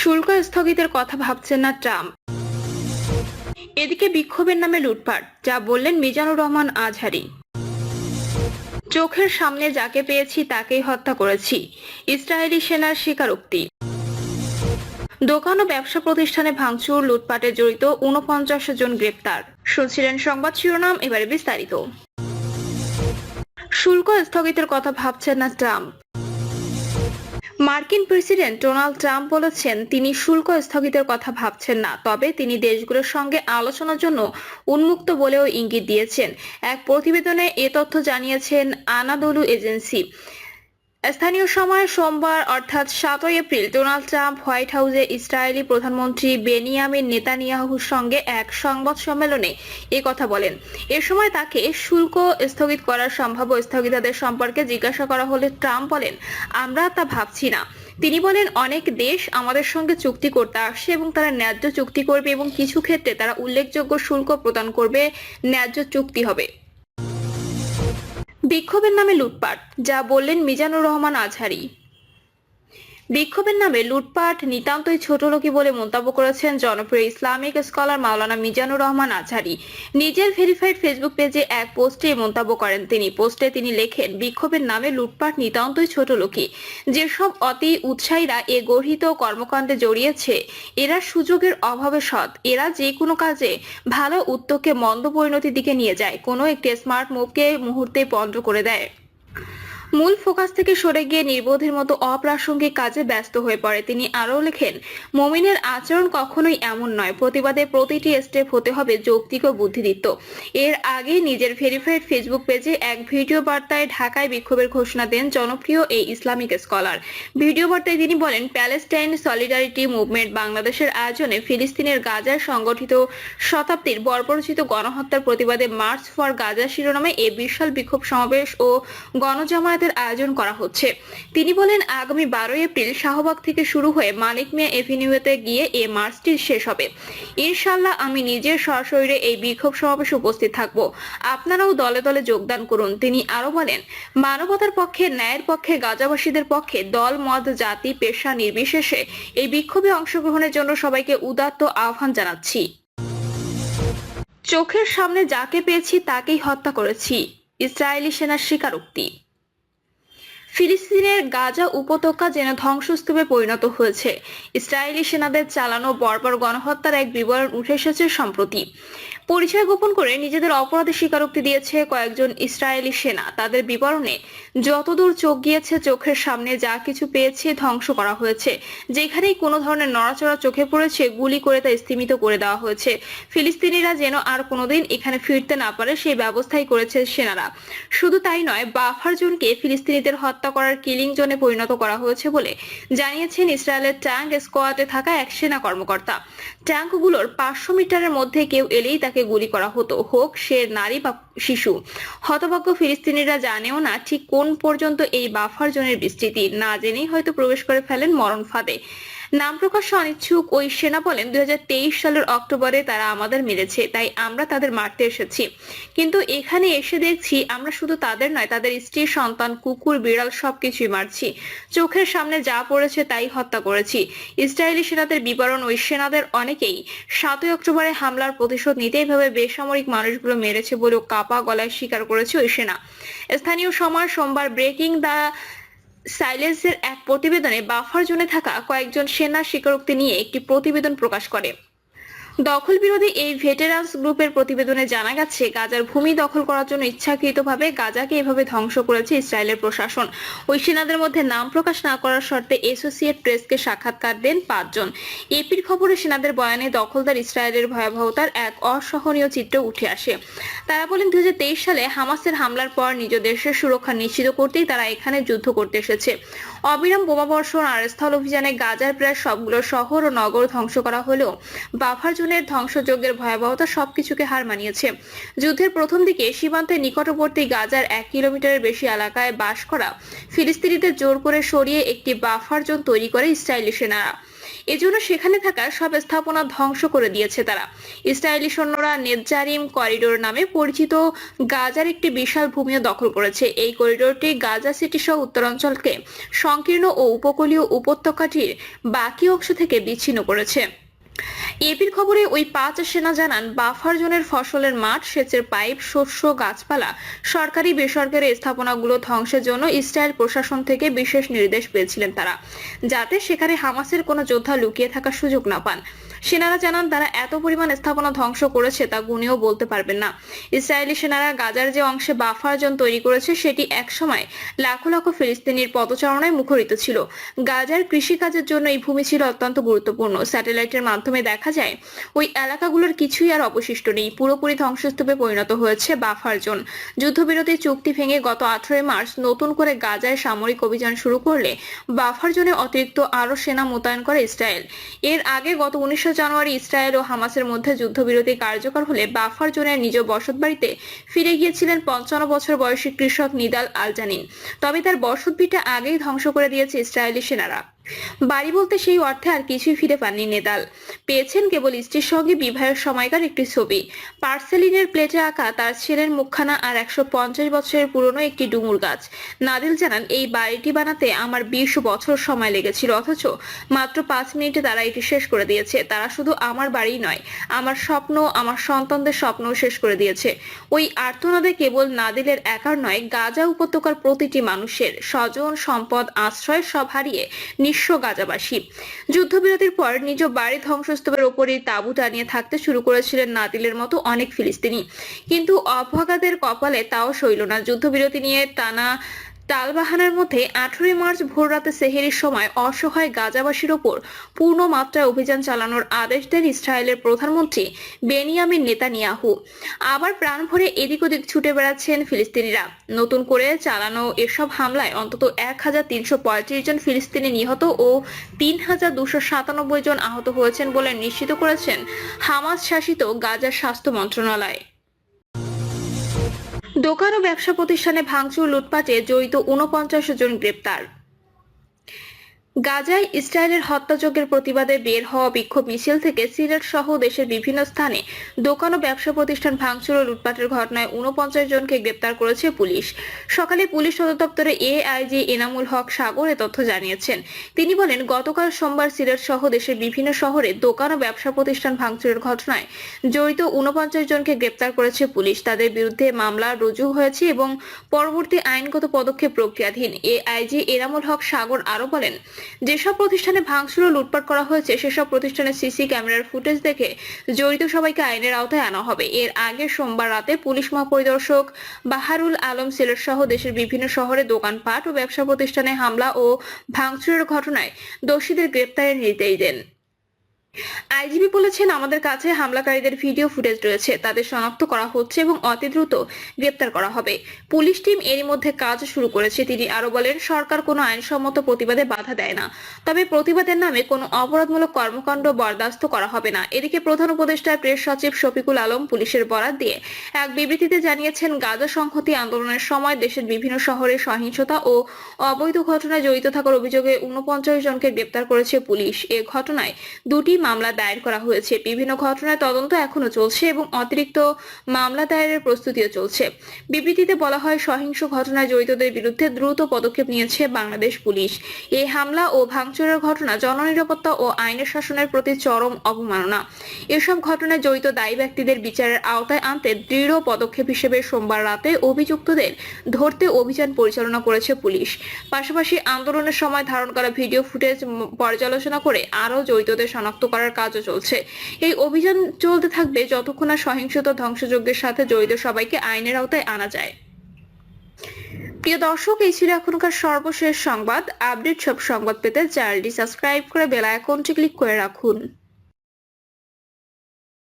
শুল্ক স্থগিতের কথা ভাবছেন না ট্রাম্প। এদিকে বিক্ষোভের নামে লুটপাট, যা বললেন মিজানুর রহমান আজহারী। চোখের সামনে যাকে পেয়েছি তাকেই হত্যা করেছি, ইসরায়েলি সেনার স্বীকারোক্তি। দোকান ও ব্যবসা প্রতিষ্ঠানে ভাঙচুর, লুটপাটে জড়িত ৪৯ জন গ্রেপ্তার। শুনছিলেন সংবাদ শিরোনাম, এবারে বিস্তারিত। শুল্ক স্থগিতের কথা ভাবছেন না ট্রাম্প। মার্কিন প্রেসিডেন্ট ডোনাল্ড ট্রাম্প বলেছেন তিনি শুল্ক স্থগিতের কথা ভাবছেন না, তবে তিনি দেশগুলোর সঙ্গে আলোচনার জন্য উন্মুক্ত বলেও ইঙ্গিত দিয়েছেন। এক প্রতিবেদনে এ তথ্য জানিয়েছেন আনাদোলু এজেন্সি। স্থানীয় সময় সোমবার অর্থাৎ ৭ এপ্রিল ডোনাল্ড ট্রাম্প হোয়াইট হাউসে ইসরায়েলি প্রধানমন্ত্রী বেনিয়ামিন নেতানিয়াহুর সঙ্গে এক সংবাদ সম্মেলনে এ কথা বলেন। এ সময় তাকে শুল্ক স্থগিত করার সম্ভাব্য স্থগিতাদেশ সম্পর্কে জিজ্ঞাসা করা হলে ট্রাম্প বলেন, আমরা তা ভাবছি না। তিনি বলেন, অনেক দেশ আমাদের সঙ্গে চুক্তি করতে আসছে এবং তারা ন্যায্য চুক্তি করবে এবং কিছু ক্ষেত্রে তারা উল্লেখযোগ্য শুল্ক প্রদান করবে। ন্যায্য চুক্তি হবে। বিক্ষোভের নামে লুটপাট, যা বললেন মিজানুর রহমান আজহারী। বিক্ষোভের নামে লুটপাট নিতান্তই ছোটলোকি বলে মন্তব্য করেছেন জনপ্রিয় ইসলামিক স্কলার মাওলানা মিজানুর রহমান আজহারী। নিজের ভেরিফাইড ফেসবুক পেজে এক পোস্টে মন্তব্য করেন তিনি। পোস্টে তিনি লেখেন, বিক্ষোভের নামে লুটপাট নিতান্তই ছোটলোকি। যেসব অতি উৎসাহীরা এ গর্হিত কর্মকাণ্ডে জড়িয়েছে এরা সুযোগের অভাবে সৎ। এরা যে কোনো কাজে ভালো উদ্যোগকে মন্দ পরিণতির দিকে নিয়ে যায়, কোনো একটি স্মার্ট মুভকে মুহূর্তে পণ্ড করে দেয়। মূল ফোকাস থেকে সরে গিয়ে নির্বোধের মতো অপ্রাসঙ্গিক কাজে ব্যস্ত হয়ে পড়ে। তিনি আরও লেখেন, মুমিনের আচরণ কখনোই এমন নয়। প্রতিবাদে প্রতিটি স্টেপ হতে হবে যৌক্তিক ও বুদ্ধিদীপ্ত। এর আগে নিজের ভেরিফাইড ফেসবুক পেজে এক ভিডিও বার্তায় ঢাকায় বিক্ষোভের ঘোষণা দেন জনপ্রিয় এই ইসলামিক স্কলার। ভিডিও বার্তায় তিনি বলেন, প্যালেস্টাইন সলিডারিটি মুভমেন্ট বাংলাদেশের আয়োজনে ফিলিস্তিনের গাজায় সংগঠিত শতাব্দীর বর্বরোচিত গণহত্যার প্রতিবাদে মার্চ ফর গাজা শিরোনামে এ বিশাল বিক্ষোভ সমাবেশ ও গণজামায়াত আয়োজন করা হচ্ছে। তিনি বলেন, আগামী ১২ এপ্রিল শাহবাগ থেকে শুরু হয়ে মানিক মিয়া এভিনিউতে গিয়ে এ মার্চটি শেষ হবে। ইনশাআল্লাহ আমি নিজের সশরীরে এই বিক্ষোভ সমাবেশে উপস্থিত থাকব। আপনারাও দলে দলে যোগদান করুন। তিনি আরো বলেন, মানবতার পক্ষে, ন্যায়ের পক্ষে, গাজাবাসীদের পক্ষে দল, মত, জাতি, পেশা নির্বিশেষে এই বিক্ষোভে অংশগ্রহণের জন্য সবাইকে উদাত্ত আহ্বান জানাচ্ছি। চোখের সামনে যাকে পেয়েছি তাকেই হত্যা করেছি, ইসরায়েলি সেনার স্বীকারোক্তি। ফিলিস্তিনের গাজা উপত্যকা যেন ধ্বংসস্তূপে পরিণত হয়েছে। ইসরায়েলি সেনাদের চালানো বর্বর গণহত্যার এক বিবরণ উঠে এসেছে সম্প্রতি। পরিচয় গোপন করে নিজেদের অপরাধের স্বীকারোক্তি দিয়েছে কয়েকজন ইসরায়েলি সেনা। তাদের বিবরণে যতদূর চোখ গিয়েছে চোখের সামনে যা কিছু পেয়েছে ধ্বংস করা হয়েছে। যেখানেই কোনো ধরনের নড়াচড়া চোখে পড়েছে গুলি করে তা স্তিমিত করে দেওয়া হয়েছে। ফিলিস্তিনিরা যেন আর কোনোদিন এখানে ফিরতে না পারে সেই ব্যবস্থাই করেছে সেনারা। শুধু তাই নয়, বাফার জোনকে ফিলিস্তিনিদের হত্যা করার কিলিং জোনে পরিণত করা হয়েছে বলে জানিয়েছেন ইসরায়েলের ট্যাঙ্ক স্কোয়াডে থাকা এক সেনা কর্মকর্তা। ট্যাঙ্কগুলোর ৫০০ মিটারের মধ্যে কেউ এলেই তাকে গুলি করা হতো, হোক সে নারী বা শিশু। হতভাগ্য ফিলিস্তিনিরা জানেও না ঠিক কোন পর্যন্ত এই বাফার জোনের বিস্তৃতি। না জেনেই হয়তো প্রবেশ করে ফেলেন মরণ ফাঁদে। নাম প্রকাশে অনিচ্ছুক ওই সেনা বলেন, ২০২৩ সালের অক্টোবরে তারা আমাদের মেরেছে, তাই আমরা তাদের মারতে এসেছি। কিন্তু এখানে এসে দেখছি আমরা শুধু তাদের নয়, তাদের স্ত্রী, সন্তান, কুকুর, বিড়াল সবকিছুই মারছি। চোখের সামনে যা পড়েছে তাই হত্যা করেছি। ইসরায়েলি সেনাদের বিবরণ, ওই সেনাদের অনেকেই ৭ অক্টোবরে হামলার প্রতিশোধ নিতে এইভাবে বেসামরিক মানুষগুলো মেরেছে বলেও কাপা গলায় স্বীকার করেছে ওই সেনা। স্থানীয় সময় সোমবার ব্রেকিং দ্য সাইলেন্সের এক প্রতিবেদনে বাফার জোনে থাকা কয়েকজন সেনার স্বীকারোক্তি নিয়ে একটি প্রতিবেদন প্রকাশ করে। দখল বিরোধী এই ভেটেরান্স গ্রুপের প্রতিবেদনে জানা গেছে, গাজার ভূমি দখল করার জন্য ইচ্ছাকৃতভাবে গাজাকে এভাবে ধ্বংস করেছে ইসরায়েলের প্রশাসন। ওই সেনাদের মধ্যে নাম প্রকাশ না করার শর্তে অ্যাসোসিয়েট প্রেসকে সাক্ষাৎকার দেন ৫ জন। এপির খবরে সেনাদের বয়ানে দখলদার ইসরায়েলের ভয়াবহতার এক অসহনীয় চিত্র উঠে আসে। তারা বলেন, ২০২৩ সালে হামাসের হামলার পর নিজ দেশের সুরক্ষা নিশ্চিত করতেই তারা এখানে যুদ্ধ করতে এসেছে। অবিরাম বোমাবর্ষণ আর স্থল অভিযানে গাজার প্রায় সবগুলো শহর ও নগর ধ্বংস করা হলেও বাফার জনের ধ্বংসযজ্ঞের ভয়াবহতা সবকিছুকে হার মানিয়েছে। যুদ্ধের প্রথম দিকে সীমান্তের নিকটবর্তী গাজার 1 কিলোমিটারের বেশি এলাকায় বাস করা ফিলিস্তিনিদের জোর করে সরিয়ে একটি বাফার জোন তৈরি করে ইসরায়েলি সেনারা। এজন্য সেখানে থাকা সব স্থাপনা ধ্বংস করে দিয়েছে তারা। ইসরায়েলি সৈন্যরা নেতজারিম করিডোর নামে পরিচিত গাজার একটি বিশাল ভূমিও দখল করেছে। এই করিডোরটি গাজা সিটি সহ উত্তরাঞ্চলকে সংকীর্ণ ও উপকূলীয় উপত্যকাটির বাকি অংশ থেকে বিচ্ছিন্ন করেছে। এপির খবরে ওই 5 সেনা জানান, বাফার জোনের ফসলের মাঠ, সেচের পাইপ, শস্য, গাছপালা, সরকারি বেসরকারি স্থাপনাগুলো ধ্বংসের জন্য ইসরায়েল প্রশাসন থেকে বিশেষ নির্দেশ পেয়েছিলেন তারা, যাতে সেখানে হামাসের কোনো যোদ্ধা লুকিয়ে থাকার সুযোগ না পান। সেনারা জানান, তারা এত পরিমাণ স্থাপনা ধ্বংস করেছে তা গুণেও বলতে পারবেন না। ইসরায়েলি সেনারা গাজার যে অংশে বাফার জোন তৈরি করেছে সেটি একসময় লাখো লাখো ফিলিস্তিনির পদচারণায় মুখরিত ছিল। গাজার কৃষিকাজের জন্য এই ভূমি ছিল অত্যন্ত গুরুত্বপূর্ণ। স্যাটেলাইটের মাধ্যমে দেখা যায় ওই এলাকাগুলোর কিছুই আর অবশিষ্ট নেই, পুরোপুরি ধ্বংসস্তূপে পরিণত হয়েছে বাফার জোন। যুদ্ধবিরতি চুক্তি ভেঙে গত 18 মার্চ নতুন করে গাজায় সামরিক অভিযান শুরু করলে বাফার জোনে অতিরিক্ত আরো সেনা মোতায়েন করে ইসরায়েল। এর আগে গত 19 জানুয়ারি ইসরায়েল ও হামাসের মধ্যে যুদ্ধবিরতি কার্যকর হলে বাফার জোনের নিজ বসতবাড়িতে ফিরে গিয়েছিলেন 55 বছর বয়সী কৃষক নিদাল আল-জানিন। তবে তার বসতভিটা আগেই ধ্বংস করে দিয়েছে ইসরায়েলি সেনারা। বাড়ি বলতে সেই অর্থে আর কিছুই ফিরে পাননি নেদাল। পেয়েছেন কেবল স্ত্রীর সঙ্গে বিবাহের সময়কার একটি ছবি, পার্সেলিনের প্লেটে আঁকা তার ছেলের মুখখানা আর 150 বছরের পুরনো একটি ডুমুর গাছ। নাদিল জানান, এই বাড়িটি বানাতে আমার 20 বছর সময় লেগেছিল, অথচ মাত্র 5 মিনিটে তারা এটি শেষ করে দিয়েছে। তারা শুধু আমার বাড়ি নয়, আমার স্বপ্ন, আমার সন্তানদের স্বপ্ন শেষ করে দিয়েছে। ওই আর্তনাদে কেবল নাদিলের একার নয়, গাজা উপত্যকার প্রতিটি মানুষের স্বজন, সম্পদ, আশ্রয় সব হারিয়ে নিঃস্ব গাজাবাসী। যুদ্ধবিরতির পর নিজ বাড়ি ধ্বংসস্তূপের ওপরই তাঁবু টানিয়ে থাকতে শুরু করেছিলেন নাদিলের মতো অনেক ফিলিস্তিনি, কিন্তু অভাগাদের কপালে তাও সইল না। যুদ্ধবিরতি নিয়ে টানা টালবাহানার মধ্যে 18 মার্চ ভোররাতে সেহেরির সময় অসহায় গাজাবাসীর ওপর পূর্ণ মাত্রায় অভিযান চালানোর আদেশ দেন ইসরায়েলের প্রধানমন্ত্রী বেনিয়ামিন নেতানিয়াহু। আবার প্রাণ ভরে এদিক ওদিক ছুটে বেড়াচ্ছেন ফিলিস্তিনিরা। নতুন করে চালানো এসব হামলায় অন্তত 1335 জন ফিলিস্তিনি নিহত ও 3297 জন আহত হয়েছেন বলে নিশ্চিত করেছেন হামাস শাসিত গাজার স্বাস্থ্য মন্ত্রণালয়। দোকান ও ব্যবসা প্রতিষ্ঠানে ভাঙচুর, লুটপাটে জড়িত 49 জন গ্রেপ্তার। গাজায় ইসরায়েলের হত্যাযজ্ঞের প্রতিবাদে বের হওয়া বিক্ষোভ মিছিল থেকে সিলেট সহ দেশের বিভিন্ন স্থানে দোকান ও ব্যবসা প্রতিষ্ঠান ভাঙচুর ও লুটপাটের ঘটনায় 49 জনকে গ্রেপ্তার করেছে পুলিশ। সকালে পুলিশ সদর দপ্তরে এআইজি এনামুল হক সাগর এ তথ্য জানিয়েছেন। তিনি বলেন, গতকাল সোমবার সিলেট সহ দেশের বিভিন্ন শহরে দোকান ও ব্যবসা প্রতিষ্ঠান ভাঙচুরের ঘটনায় জড়িত 49 জনকে গ্রেপ্তার করেছে পুলিশ। তাদের বিরুদ্ধে মামলা রুজু হয়েছে এবং পরবর্তী আইনগত পদক্ষেপ প্রক্রিয়াধীন। এআইজি এনামুল হক সাগর আরো বলেন, যেসব প্রতিষ্ঠানে ভাঙচুর ও লুটপাট করা হয়েছে সেসব প্রতিষ্ঠানের সিসি ক্যামেরার ফুটেজ দেখে জড়িত সবাইকে আইনের আওতায় আনা হবে। এর আগে সোমবার রাতে পুলিশ মহাপরিদর্শক বাহারুল আলম সিলেট সহ দেশের বিভিন্ন শহরে দোকানপাট ও ব্যবসা প্রতিষ্ঠানে হামলা ও ভাঙচুরের ঘটনায় দোষীদের গ্রেপ্তারের নির্দেশ দেন। আইজিপি বলেছেন, আমাদের কাছে হামলাকারীদের ভিডিও ফুটেজ রয়েছে, তাদের শনাক্ত করা হচ্ছে এবং অতি দ্রুত গ্রেপ্তার করা হবে। পুলিশ টিম এরই মধ্যে কাজ শুরু করেছে। তিনি আরো বলেন, সরকার কোনো আইনসম্মত প্রতিবাদে বাধা দেয় না, তবে প্রতিবাদের নামে কোনো অপরাধমূলক কর্মকাণ্ড বরদাস্ত করা হবে না। এদিকে প্রধান উপদেষ্টা প্রেস সচিব শফিকুল আলম পুলিশের বরাত দিয়ে এক বিবৃতিতে জানিয়েছেন, গাজা সংহতি আন্দোলনের সময় দেশের বিভিন্ন শহরে সহিংসতা ও অবৈধ ঘটনায় জড়িত থাকার অভিযোগে 49 জনকে গ্রেপ্তার করেছে পুলিশ। এ ঘটনায় 2টি মামলা দায়ের করা হয়েছে। বিভিন্ন ঘটনায় তদন্ত এখনো চলছে এবং অতিরিক্ত মামলা দায়েরের প্রস্তুতিও চলছে। বিবৃতিতে বলা হয়, সহিংস ঘটনায় জড়িতদের বিরুদ্ধে দ্রুত পদক্ষেপ নিয়েছে বাংলাদেশ পুলিশ। এই হামলা ও ভাঙচুরের ঘটনা জননিরাপত্তা ও আইনের শাসনের প্রতি চরম অবমাননা। এসব ঘটনায় জড়িত দায়ী ব্যক্তিদের বিচারের আওতায় আনতে দৃঢ় পদক্ষেপ হিসেবে সোমবার রাতে অভিযুক্তদের ধরতে অভিযান পরিচালনা করেছে পুলিশ। পাশাপাশি আন্দোলনের সময় ধারণ করা ভিডিও ফুটেজ পর্যালোচনা করে আরও জড়িতদের শনাক্ত করার কাজও চলছে। এই অভিযান চলতে থাকবে যতক্ষণ না সহিংসতা ধ্বংসযজ্ঞের সাথে জড়িত সবাইকে আইনের আওতায় আনা যায়। প্রিয় দর্শক, এই ছিল এখনকার সর্বশেষ সংবাদ। আপডেট সব সংবাদ পেতে চ্যানেলটি সাবস্ক্রাইব করে বেল আইকনটি ক্লিক করে রাখুন।